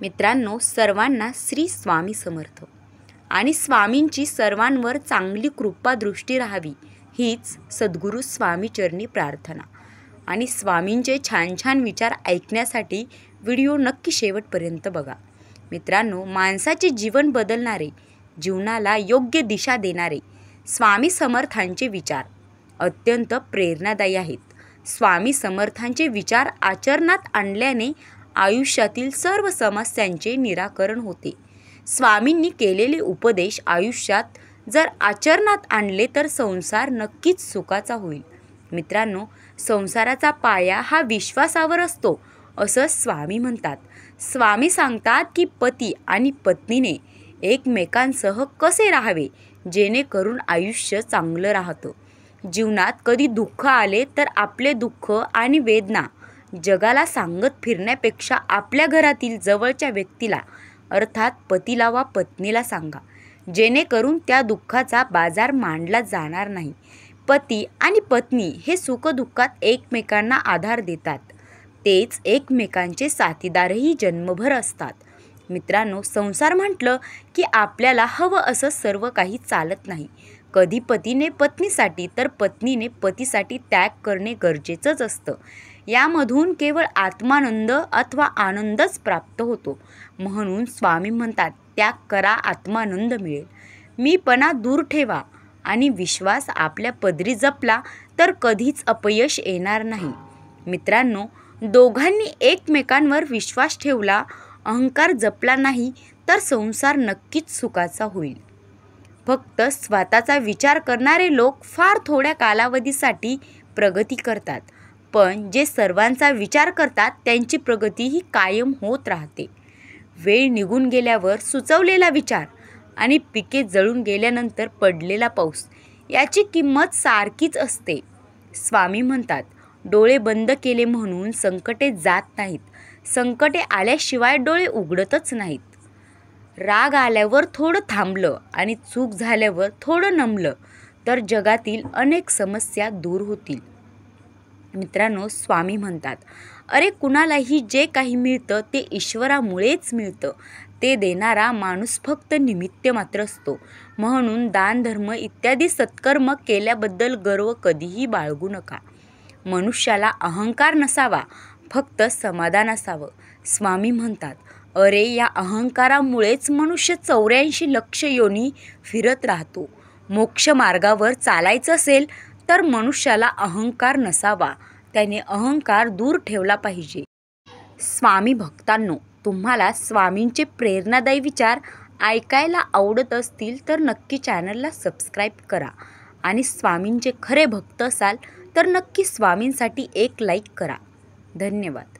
मित्रांनो, सर्वांना श्री स्वामी समर्थ आणि स्वामींची सर्वांवर चांगली कृपा दृष्टी राहावी हीच सद्गुरू स्वामी चरणी प्रार्थना। आणि स्वामींचे छान छान विचार ऐकण्यासाठी व्हिडिओ नक्की शेवटपर्यंत बघा। मित्रांनो, माणसाचे जीवन बदलणारे, जीवनाला योग्य दिशा देणारे स्वामी समर्थांचे विचार अत्यंत प्रेरणादायी आहेत। स्वामी समर्थांचे विचार आचरणात आणल्याने आयुष्यातील सर्व समस्यांचे निराकरण होते। स्वामींनी केलेले उपदेश आयुष्यात जर आचरणात आणले तर संसार नक्कीच सुखाचा होईल। मित्रांनो, संसाराचा पाया हा विश्वासावर असतो असं स्वामी म्हणतात। स्वामी सांगतात की पती आणि पत्नीने एकमेकांसह कसे राहावे जेणेकरून आयुष्य चांगलं राहतं। जीवनात कधी दुःख आले तर आपले दुःख आणि वेदना जगाला सांगत फिरण्यापेक्षा आपल्या घरातील जवळच्या व्यक्तीला अर्थात पतीला वा पत्नीला सांगा, जेणेकरून त्या दुःखाचा बाजार मांडला जाणार नाही। पती आणि पत्नी हे सुखदुःखात एकमेकांना आधार देतात, तेच एकमेकांचे साथीदारही जन्मभर असतात। मित्रांनो, संसार म्हटलं की आपल्याला हवं असं सर्व काही चालत नाही। कधी पतीने पत्नीसाठी तर पत्नीने पतीसाठी त्याग करणे गरजेचंच असतं। यामधून केवळ आत्मानंद अथवा आनंदच प्राप्त होतो। म्हणून स्वामी म्हणतात, त्याग करा, आत्मानंद मिळेल। मीपणा दूर ठेवा आणि विश्वास आपल्या पदरी जपला तर कधीच अपयश येणार नाही। मित्रांनो, दोघांनी एकमेकांवर विश्वास ठेवला, अहंकार जपला नाही तर संसार नक्कीच सुखाचा होईल। फक्त स्वतःचा विचार करणारे लोक फार थोड्या कालावधीसाठी प्रगती करतात, पण जे सर्वांचा विचार करतात त्यांची प्रगती ही कायम होत राहते। वेळ निघून गेल्यावर सुचवलेला विचार आणि पिके जळून गेल्यानंतर पडलेला पाऊस याची किंमत सारखीच असते। स्वामी म्हणतात, डोळे बंद केले म्हणून संकटे जात नाहीत, संकटे आल्याशिवाय डोळे उघडतच नाहीत। राग आल्यावर थोडं थांबलं आणि चूक झाल्यावर थोडं नमलं तर जगातील अनेक समस्या दूर होतील। मित्रांनो, स्वामी म्हणतात, अरे कुणालाही जे काही मिळतं ते ईश्वरामुळेच मिळतं, ते देणारा माणूस फक्त निमित्त मात्र असतो। म्हणून दान धर्म इत्यादी सत्कर्म केल्याबद्दल गर्व कधीही बाळगू नका। मनुष्याला अहंकार नसावा, फक्त समाधान असावं। स्वामी म्हणतात, अरे या अहंकारामुळेच मनुष्य 84 लक्ष योनी फिरत राहतो। मोक्ष मार्गावर चालायचं असेल तर मनुष्याला अहंकार नसावा, त्याने अहंकार दूर ठेवला पाहिजे। स्वामी भक्तांनो, तुम्हाला स्वामींचे प्रेरणादायी विचार ऐकायला आवडत असतील तर नक्की चॅनलला सबस्क्राईब करा आणि स्वामींचे खरे भक्त असाल तर नक्की स्वामींसाठी एक लाईक करा। धन्यवाद।